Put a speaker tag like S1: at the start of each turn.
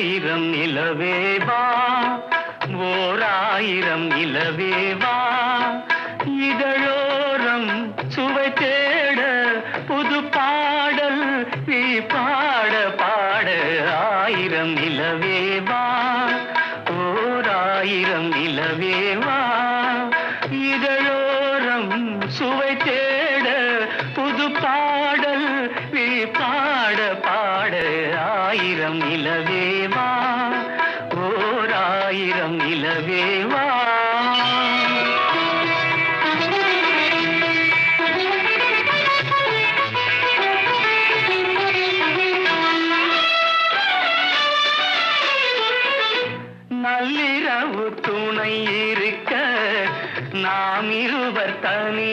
S1: ஆயிரம் நிலவேவா ஓர் ஆயிரம் நிலவேவா இதழோரம் சுவை தேட புது பாடல் நீ பாட பாட ஆயிரம் நிலவேவா ஓர் ஆயிரம் நிலவேவா இதழோரம் சுவை தேட புது பாடல் நீ பாட பாட ஆயிரம் நிலவேவா ஓர் ஆயிரம் நிலவேவா நள்ளிரவு துணை இருக்க நாம் இருவர் தனி